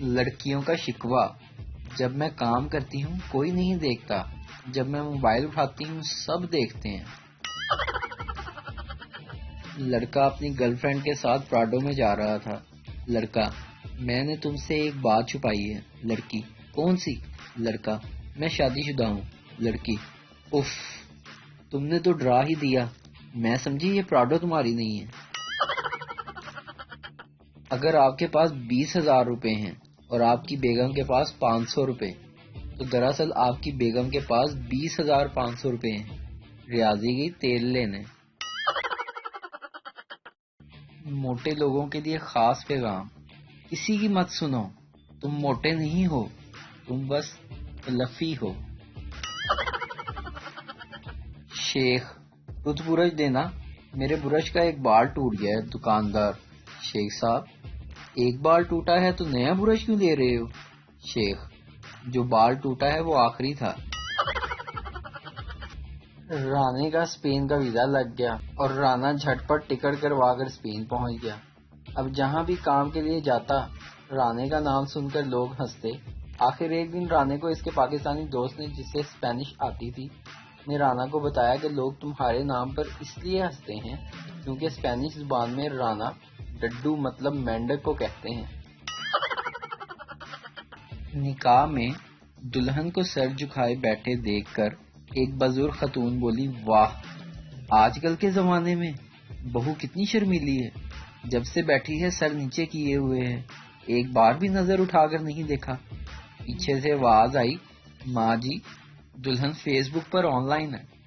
لڑکیوں کا شکوہ، جب میں کام کرتی ہوں کوئی نہیں دیکھتا، جب میں موبائل اٹھاتی ہوں سب دیکھتے ہیں۔ لڑکا اپنی گرل فرینڈ کے ساتھ پراڈو میں جا رہا تھا۔ لڑکا: میں نے تم سے ایک بات چھپائی ہے۔ لڑکی: کون سی؟ لڑکا: میں شادی شدہ ہوں۔ لڑکی: اف، تم نے تو ڈرا ہی دیا، میں سمجھی یہ پراڈو تمہاری نہیں ہے۔ اگر آپ کے پاس 20,000 روپے ہیں اور آپ کی بیگم کے پاس 500 روپے، تو دراصل آپ کی بیگم کے پاس 20,500 روپے ہیں۔ ریاضی گئی تیل لینے۔ موٹے لوگوں کے لیے خاص پیغام: کسی کی مت سنو، تم موٹے نہیں ہو، تم بس فلفی ہو۔ شیخ: ٹوتھ برش دینا، میرے برش کا ایک بال ٹوٹ گیا ہے۔ دکاندار: شیخ صاحب، ایک بال ٹوٹا ہے تو نیا برش کیوں لے رہے ہو؟ شیخ: جو بال ٹوٹا ہے وہ آخری تھا۔ رانے کا اسپین کا ویزا لگ گیا اور رانا جھٹ پٹ ٹکٹ کروا کر اسپین پہنچ گیا۔ اب جہاں بھی کام کے لیے جاتا، رانے کا نام سن کر لوگ ہنستے۔ آخر ایک دن رانے کو اس کے پاکستانی دوست نے، جسے اسپینش آتی تھی، نے رانا کو بتایا کہ لوگ تمہارے نام پر اس لیے ہنستے ہیں کیونکہ اسپینش زبان میں رانا ڈڈو مطلب مینڈک کو کہتے ہیں۔ نکاح میں دلہن کو سر جھکائے بیٹھے دیکھ کر ایک بزرگ خاتون بولی: واہ، آج کل کے زمانے میں بہو کتنی شرمیلی ہے، جب سے بیٹھی ہے سر نیچے کیے ہوئے ہے، ایک بار بھی نظر اٹھا کر نہیں دیکھا۔ پیچھے سے آواز آئی: ماں جی، دلہن face book per on line ہے۔